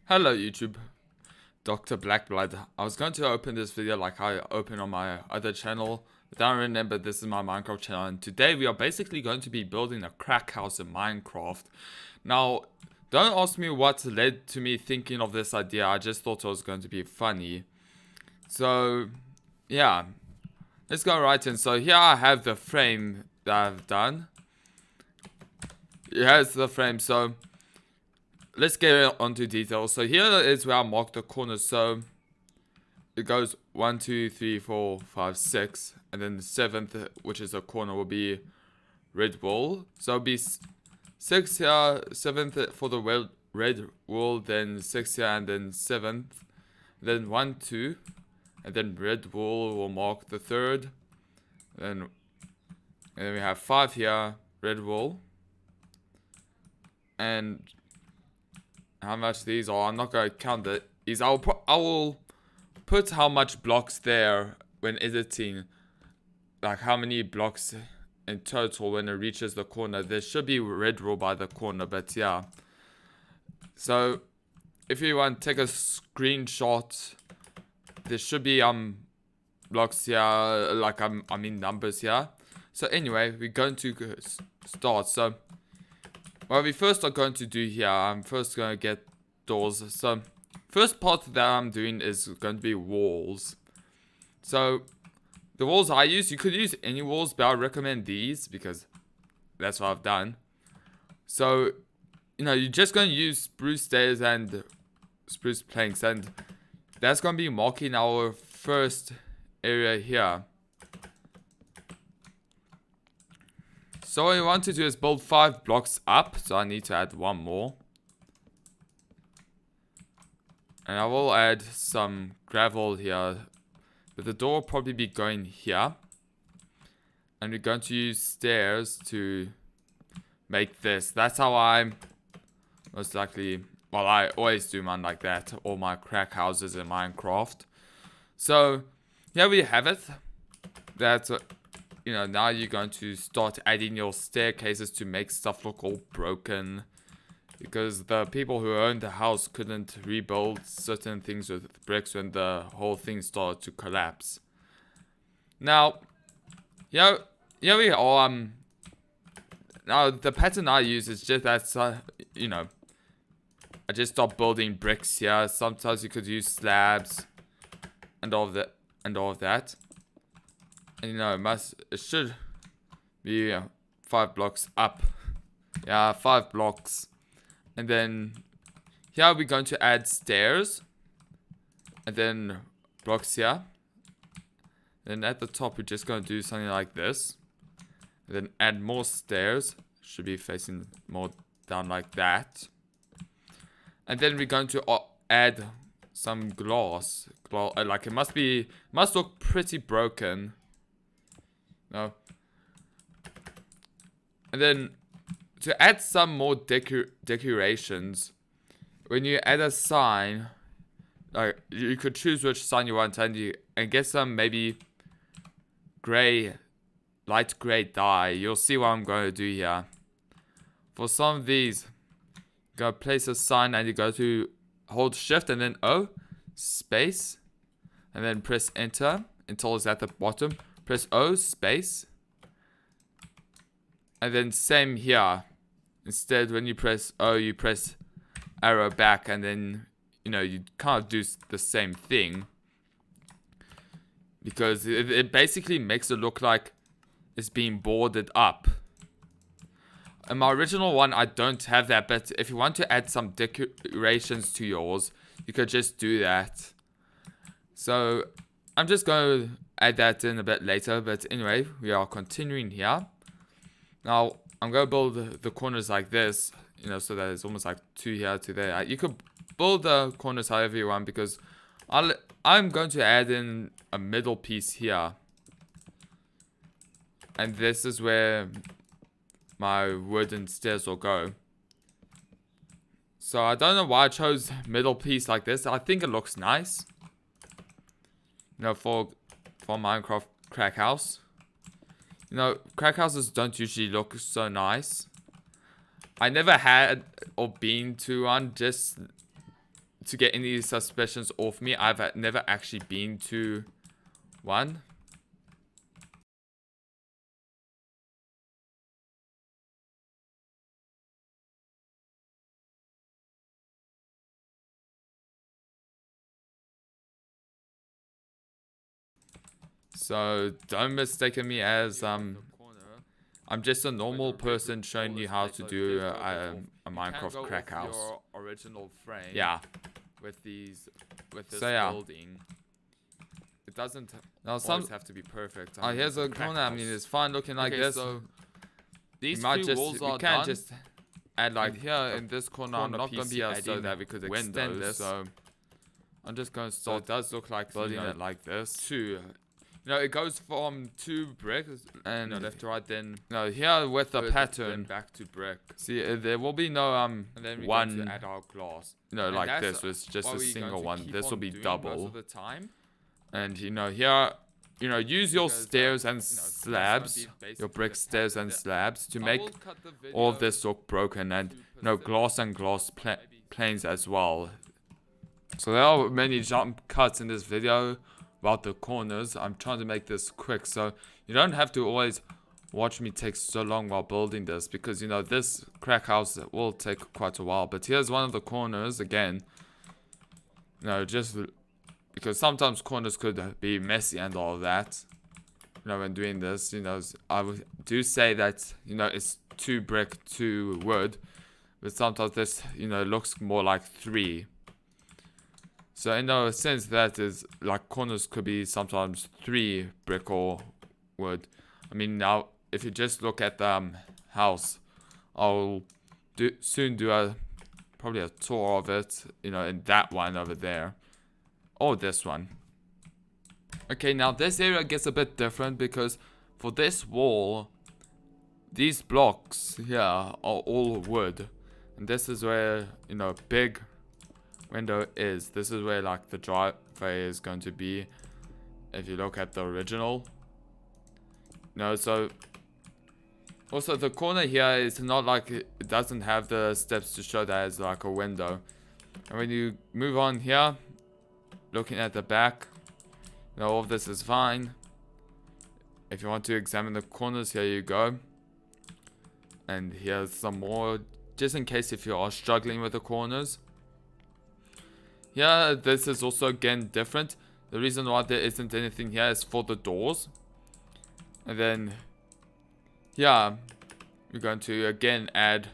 Hello YouTube, Dr. Blackblood. I was going to open this video like I open on my other channel, but I don't remember this is my Minecraft channel, and today we are basically going to be building a crack house in Minecraft. Now, don't ask me what led to me thinking of this idea, I just thought it was going to be funny. So, yeah, let's go right in. So here I have the frame that I've done. Here's the frame, so let's get onto details. So here is where I marked the corners. So it goes 1, 2, 3, 4, 5, 6, and then the 7th, which is a corner, will be red wool. So it'll be 6 here, 7th for the red wool, then 6 here, and then 7th, then 1, 2, and then red wool will mark the 3rd. And then we have 5 here, red wool, and how much these are, I'm not going to count it. I will put how much blocks there when editing, like how many blocks in total when it reaches the corner. There should be red wool by the corner, but yeah. So if you want to take a screenshot, there should be blocks here, like I mean numbers here. So anyway, we're going to start. So what we first are going to do here, I'm first going to get doors. So first part that I'm doing is going to be walls. So the walls I use, you could use any walls, but I recommend these because that's what I've done. So, you know, you're just going to use spruce stairs and spruce planks, and that's going to be marking our first area here. So what we want to do is build 5 blocks up, so I need to add 1 more. And I will add some gravel here, but the door will probably be going here. And we're going to use stairs to make this. That's how I most likely, well, I always do mine like that, all my crack houses in Minecraft. So here we have it. That's you know, now you're going to start adding your staircases to make stuff look all broken, because the people who owned the house couldn't rebuild certain things with bricks when the whole thing started to collapse. Now, here we are. Now the pattern I use is just that, you know, I just start building bricks here. Sometimes you could use slabs and all of that, And you know, it should be 5 blocks up. Yeah, 5 blocks. And then here we're going to add stairs. And then blocks here. Then at the top we're just going to do something like this. And then add more stairs. Should be facing more down like that. And then we're going to add some glass. Like it must look pretty broken. No. And then to add some more decorations, when you add a sign, like you could choose which sign you want, and get some maybe light gray dye. You'll see what I'm going to do here. For some of these, go place a sign and you go to hold shift and then O, space, and then press enter until it's at the bottom. Press O, space. And then same here. Instead, when you press O, you press arrow back, and then, you know, you kind of do the same thing. Because it basically makes it look like it's being boarded up. In my original one, I don't have that, but if you want to add some decorations to yours, you could just do that. So, I'm just going to add that in a bit later, but anyway, we are continuing here. Now, I'm going to build the corners like this, you know, so that it's almost like 2 here, 2 there. You could build the corners however you want, because I'm going to add in a middle piece here. And this is where my wooden stairs will go. So I don't know why I chose middle piece like this. I think it looks nice. You know, for Minecraft crack house. You know, crack houses don't usually look so nice. I never had or been to one, just to get any suspicions off me, I've never actually been to one. So don't mistake me as I'm just a normal person showing you how to do a Minecraft crack house. Your original frame. Yeah. With this building. It doesn't always have to be perfect. I mean, here's a corner. I mean, it's fine looking like this. So these two walls are done. Just add like here in this corner. I'm not going to be adding that because extend this. So I'm just going to start. So it does look like building it like this. Two. It goes from 2 bricks and left to right. Then here with the pattern back to brick. See, there will be no and then one to add our glass. Like this. So it's just a single one. This will be double. Most of the time. And here, use your stairs and slabs, your brick stairs and slabs to make all of this look broken, and glass and glass planes as well. So there are many jump cuts in this video about the corners. I'm trying to make this quick, so you don't have to always watch me take so long while building this, because this crack house will take quite a while. But here's one of the corners again. Just because sometimes corners could be messy and all of that. When doing this, I do say that it's 2 brick, 2 wood, but sometimes this looks more like 3. So in a sense, that is like corners could be sometimes 3 brick or wood. I mean, now if you just look at the house, I'll soon do probably a tour of it, in that one over there, or this one. Okay, now this area gets a bit different because for this wall, these blocks here are all wood, and this is where big window is. This is where like the driveway is going to be if you look at the original. So also the corner here is not like it doesn't have the steps to show that it's like a window. And when you move on here, looking at the back, all of this is fine. If you want to examine the corners, here you go. And here's some more, just in case if you are struggling with the corners. Yeah, this is also again different. The reason why there isn't anything here is for the doors. And then yeah, we're going to again add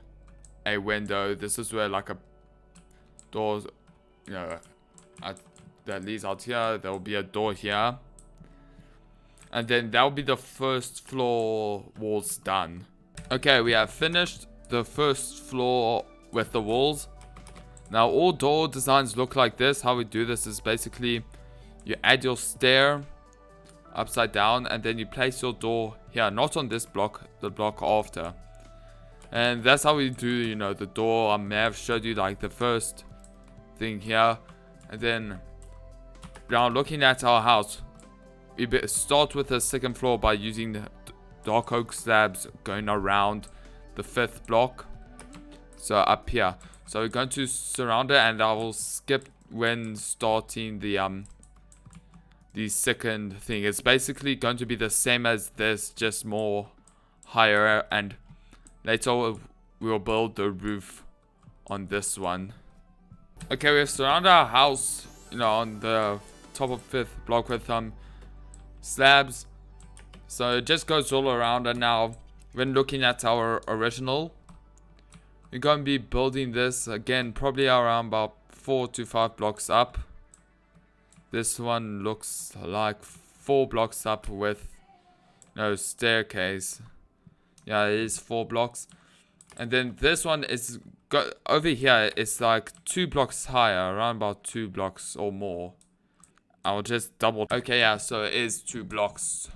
a window. This is where like a door, that leads out here. There will be a door here. And then that will be the first floor walls done. Okay, we have finished the first floor with the walls. Now all door designs look like this. How we do this is basically you add your stair upside down, and then you place your door here, not on this block, the block after. And that's how we do, the door. I may have showed you like the first thing here. And then now looking at our house, we start with the second floor by using the dark oak slabs going around the 5th block. So up here. So we're going to surround it, and I will skip when starting the second thing. It's basically going to be the same as this, just more higher, and later we'll build the roof on this one. Okay, we've surrounded our house, on the top of 5th block with slabs. So it just goes all around, and now when looking at our original, we're going to be building this again probably around about 4 to 5 blocks up. This one looks like 4 blocks up with no staircase. Yeah, it is 4 blocks. And then this one is over here. It's like 2 blocks higher, around about 2 blocks or more. I'll just double. Okay, yeah, so it is 2 blocks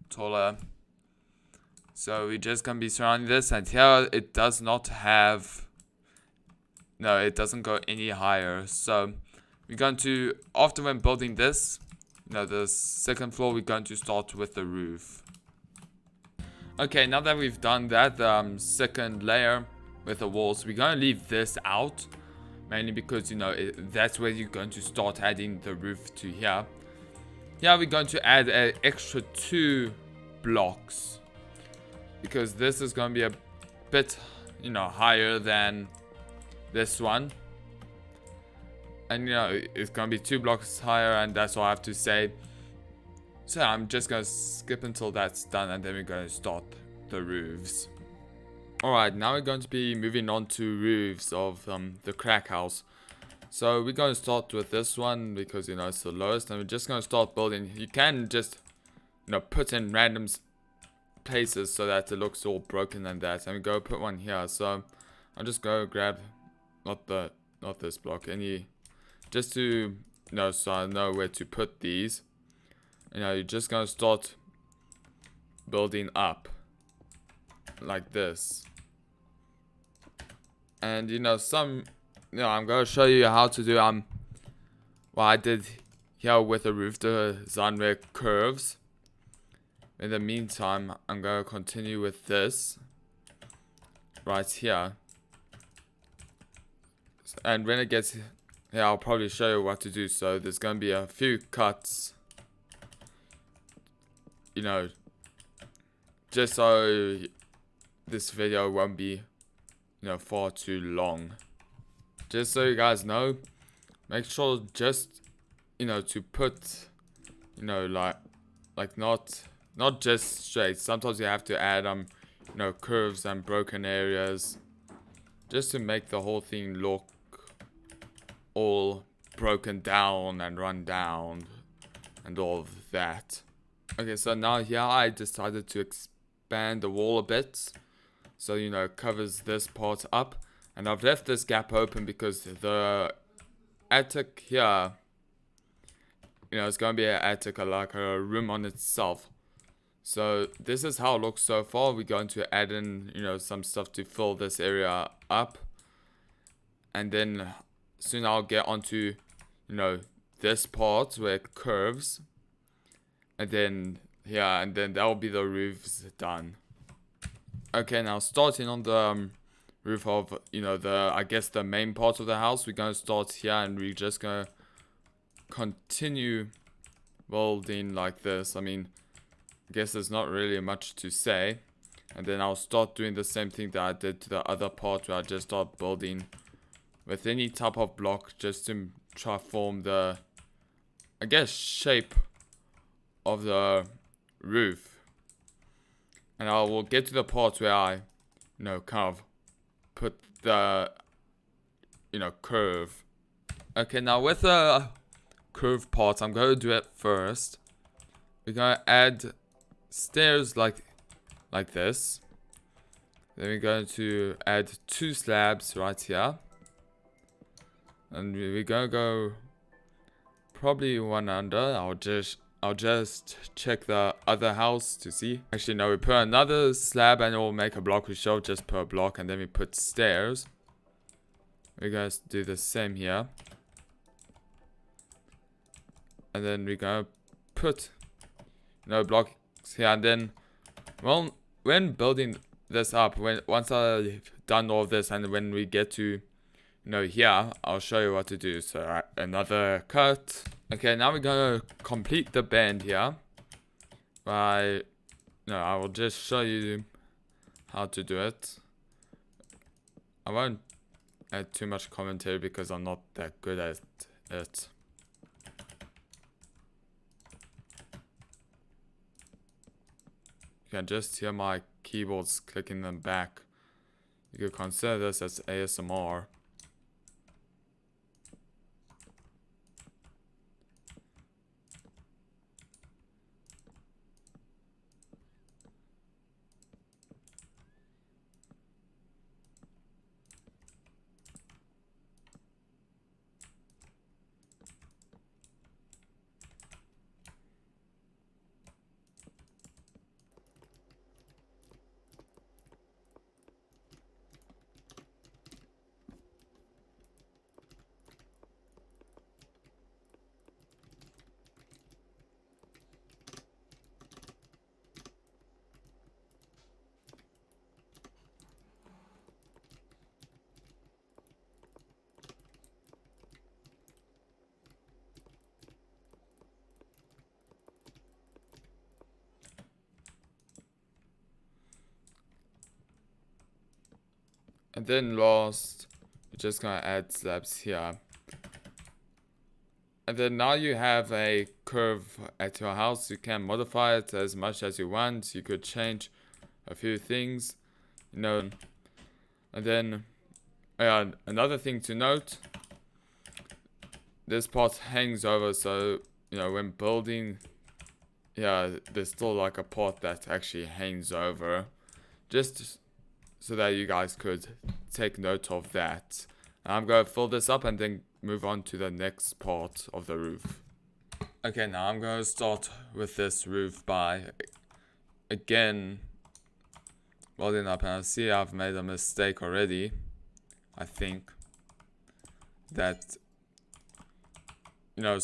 taller. So we're just gonna be surrounding this, and here it does not have, no, it doesn't go any higher. So we're going to, after when building this, the second floor, we're going to start with the roof. Okay, now that we've done that second layer with the walls, we're going to leave this out mainly because, you know, that's where you're going to start adding the roof to here. Here we're going to add an extra 2 blocks, because this is going to be a bit, you know, higher than this one. And, you know, it's going to be 2 blocks higher, and that's all I have to say. So I'm just going to skip until that's done, and then we're going to start the roofs. Alright, now we're going to be moving on to roofs of the crack house. So we're going to start with this one because, you know, it's the lowest, and we're just going to start building. You can just, you know, put in random places so that it looks all broken and that. And we go put one here. So I'll just go grab not this block, just to, you know, so I know where to put these. You know, you're just going to start building up like this. And, you know, I'm going to show you how to do what I did here with a roof design with curves. In the meantime, I'm going to continue with this right here. And when it gets here, I'll probably show you what to do. So there's going to be a few cuts, you know, just so this video won't be, you know, far too long. Just so you guys know, make sure just, you know, to put, you know, like not just straight. Sometimes you have to add you know, curves and broken areas, just to make the whole thing look all broken down and run down and all of that. Okay, so now here I decided to expand the wall a bit, so, you know, it covers this part up. And I've left this gap open because the attic here, you know, it's going to be an attic, like a room on itself. So this is how it looks so far. We're going to add in, you know, some stuff to fill this area up. And then soon I'll get onto, you know, this part where it curves. And then, yeah, and then that'll be the roofs done. Okay, now starting on the roof of, you know, I guess the main part of the house, we're going to start here, and we're just going to continue building like this. I mean, I guess there's not really much to say. And then I'll start doing the same thing that I did to the other part, where I just start building with any type of block just to try form the, I guess, shape of the roof. And I will get to the part where I, you know, kind of put the, you know, curve. Okay, now with the curve part, I'm going to do it first. We're going to add stairs like this. Then we're going to add 2 slabs right here. And we're going to go probably one under. I'll just check the other house to see. Actually, no, we put another slab and it will make a block. We show just per block, and then we put stairs. We're going to do the same here. And then we're going to put, you know, blocks here. And then, well, when building this up, once I've done all of this, and when we get to, you know, here, I'll show you what to do. So another cut. Okay, now we're gonna complete the bend here. I will just show you how to do it. I won't add too much commentary because I'm not that good at it. You can just hear my keyboards clicking them back. You could consider this as ASMR. And then last, we're just gonna add slabs here. And then now you have a curve at your house. You can modify it as much as you want. You could change a few things, you know. And then another thing to note, this part hangs over, so you know when building, there's still like a part that actually hangs over, just so that you guys could take note of that. I'm going to fill this up and then move on to the next part of the roof. Okay, now I'm going to start with this roof by, again, welding up. And I see I've made a mistake already. I think that, here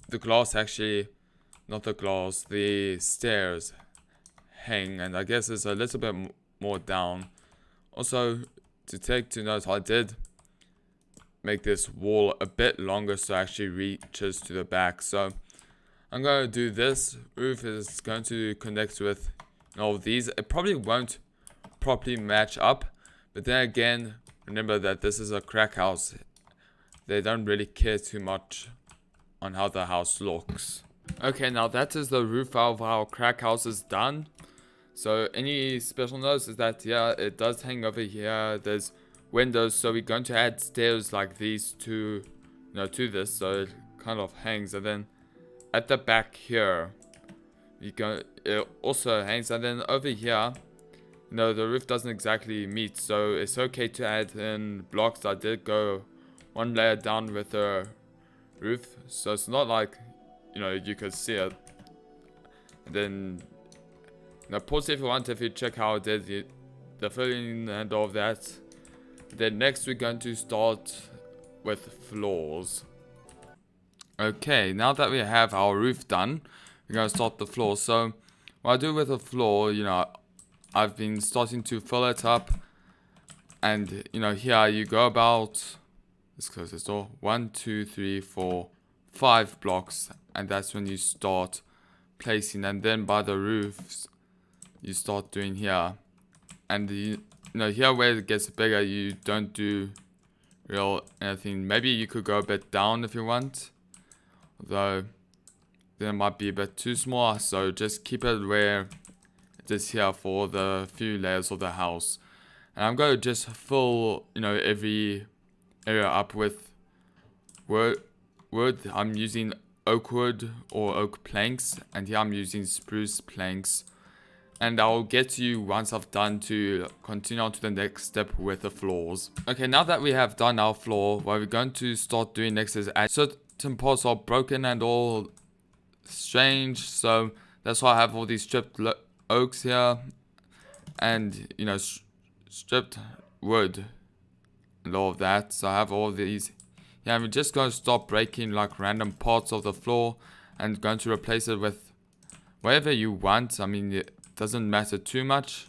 the glass actually, not the glass, the stairs hang. And I guess it's a little bit more down. Also, to take to note, I did make this wall a bit longer so it actually reaches to the back. So I'm going to do this. Roof is going to connect with all of these. It probably won't properly match up, but then again, remember that this is a crack house. They don't really care too much on how the house looks. Okay, now that is the roof of our crack house is done. So any special notes is that, it does hang over here. There's windows, so we're going to add stairs like these to this, so it kind of hangs. And then at the back here, it also hangs. And then over here, the roof doesn't exactly meet, so it's okay to add in blocks. I did go one layer down with the roof, so it's not like you could see it. And then pause if you want, if you check how I did the filling and all of that. Then next we're going to start with floors. Okay, now that we have our roof done, we're going to start the floor. So what I do with the floor, I've been starting to fill it up. And here you go about, let's close this door, 1 2 3 4 5 blocks, and that's when you start placing. And then by the roofs you start doing here, and here where it gets bigger, you don't do real anything. Maybe you could go a bit down if you want, although then it might be a bit too small, so just keep it where it is here for the few layers of the house. And I'm going to just fill every area up with wood. I'm using oak wood or oak planks, and here I'm using spruce planks. And I'll get to you once I've done to continue on to the next step with the floors. Okay, now that we have done our floor, what we're going to start doing next is add certain parts are broken and all strange. So that's why I have all these stripped oaks here. And, stripped wood and all of that. So I have all these. Yeah, we're just going to stop breaking like random parts of the floor and going to replace it with whatever you want. I mean, it doesn't matter too much,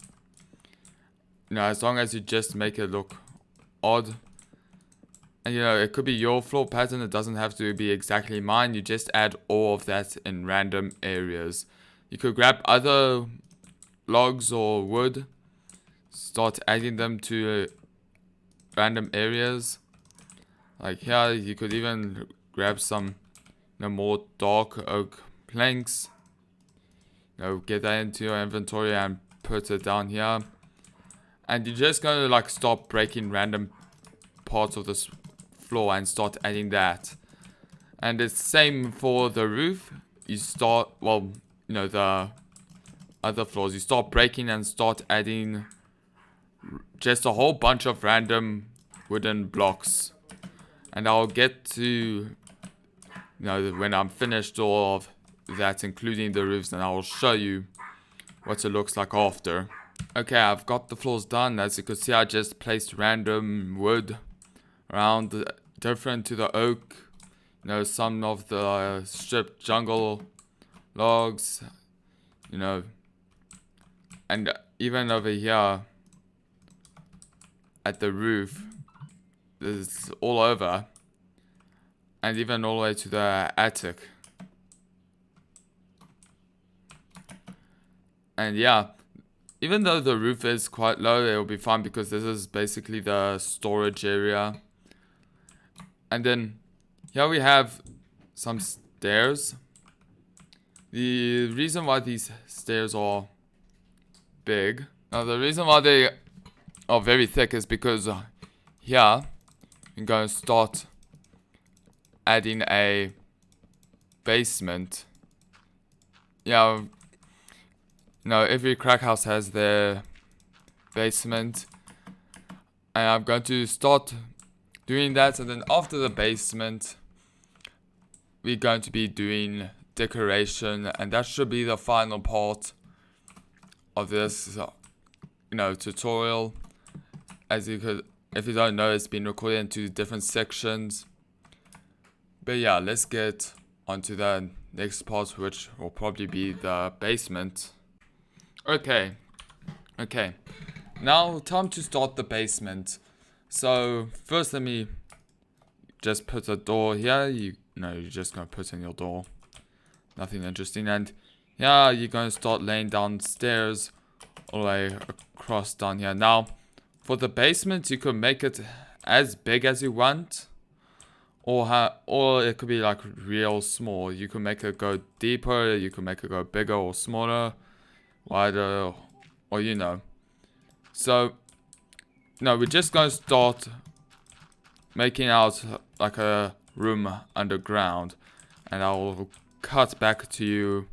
as long as you just make it look odd. And it could be your floor pattern. It doesn't have to be exactly mine. You just add all of that in random areas. You could grab other logs or wood, start adding them to random areas. Like here, you could even grab some more dark oak planks. Get that into your inventory and put it down here. And you're just going to stop breaking random parts of this floor and start adding that. And it's the same for the roof. You start, the other floors, you start breaking and start adding just a whole bunch of random wooden blocks. And I'll get to, when I'm finished all of that, including the roofs, and I will show you what it looks like after. Okay, I've got the floors done. As you can see, I just placed random wood around, different to the oak. Some of the stripped jungle logs, and even over here at the roof, there's all over, and even all the way to the attic. And even though the roof is quite low, it will be fine because this is basically the storage area. And then here we have some stairs. The reason why these stairs are big, now the reason why they are very thick is because here I'm going to start adding a basement. Yeah, every crack house has their basement, and I'm going to start doing that. And then after the basement, we're going to be doing decoration, and that should be the final part of this tutorial. As you could, if you don't know, it's been recorded into different sections. But yeah, let's get onto the next part, which will probably be the basement. Okay, now time to start the basement. So first, let me just put a door here. You're just gonna put in your door. Nothing interesting. And yeah, you're gonna start laying down stairs all the way across down here. Now, for the basement, you could make it as big as you want, or it could be like real small. You can make it go deeper. You can make it go bigger or smaller, wider, or So, we're just gonna start making out like a room underground, and I'll cut back to you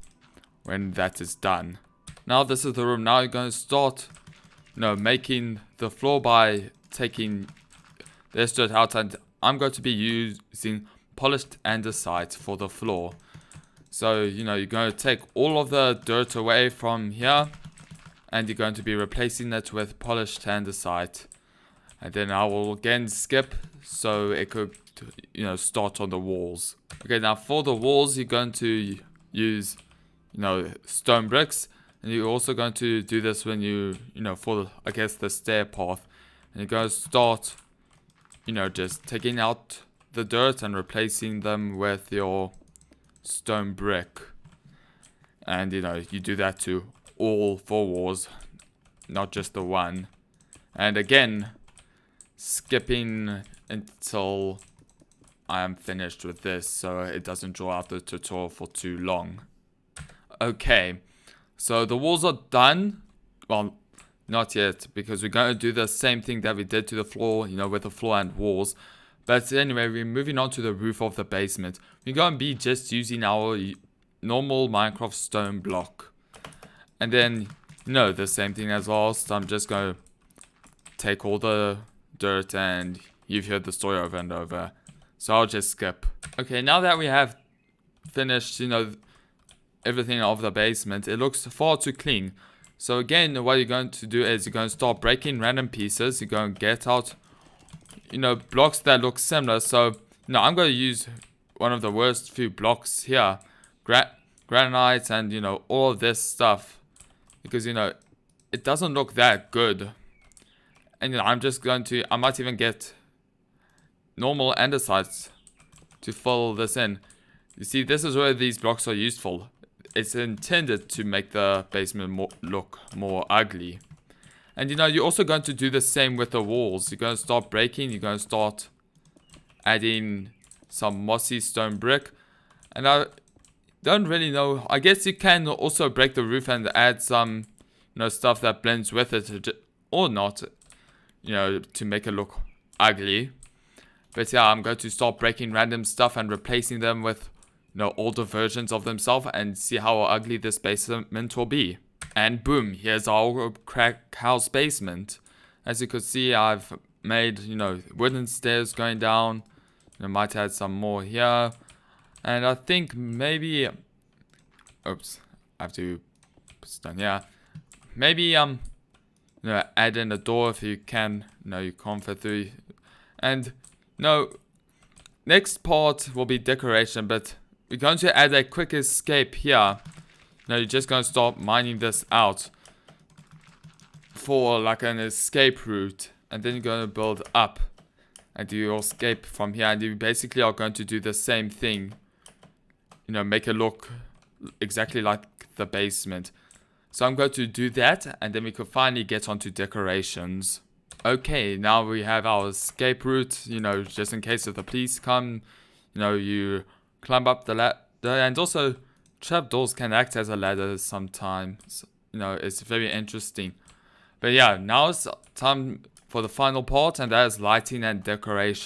when that is done. Now this is the room. Now you're going to start making the floor by taking this dirt out, and I'm going to be using polished andesite for the floor. So you're going to take all of the dirt away from here, and you're going to be replacing it with polished andesite. And then I will again skip so it could start on the walls. Okay, now for the walls, you're going to use stone bricks, and you're also going to do this when for the stair path, and you're going to start just taking out the dirt and replacing them with your stone brick. And you do that to all 4 walls, not just the one. And again, skipping until I am finished with this, so it doesn't draw out the tutorial for too long. Okay, so the walls are done. Well, not yet, because we're going to do the same thing that we did to the floor, with the floor and walls. But anyway, we're moving on to the roof of the basement. We're going to be just using our normal Minecraft stone block. And then, the same thing as last. I'm just going to take all the dirt, and you've heard the story over and over. So I'll just skip. Okay, now that we have finished, everything of the basement, it looks far too clean. So again, what you're going to do is you're going to start breaking random pieces. You're going to get out, blocks that look similar. So, I'm going to use one of the worst few blocks here. Granite and, all of this stuff. Because, it doesn't look that good. And, I'm just going to, I might even get normal andesite to fill this in. You see, this is where these blocks are useful. It's intended to make the basement look more ugly. And you're also going to do the same with the walls. You're going to start breaking. You're going to start adding some mossy stone brick. And I don't really know. I guess you can also break the roof and add some, stuff that blends with it, or not, to make it look ugly. But yeah, I'm going to start breaking random stuff and replacing them with older versions of themselves, and see how ugly this basement will be. And boom, here's our crack house basement. As you could see, I've made, wooden stairs going down. I might add some more here. And I think maybe, oops, I have to put it down here. Maybe, add in a door if you can. No, you can't fit through. And, next part will be decoration, but we're going to add a quick escape here. Now you're just going to start mining this out for like an escape route. And then you're going to build up and do your escape from here. And you basically are going to do the same thing. Make it look exactly like the basement. So I'm going to do that, and then we can finally get onto decorations. Okay, now we have our escape route, you know, just in case if the police come, you know, you climb up the ladder, and also trapdoors can act as a ladder sometimes. You know, it's very interesting. But yeah, now it's time for the final part, and that is lighting and decoration.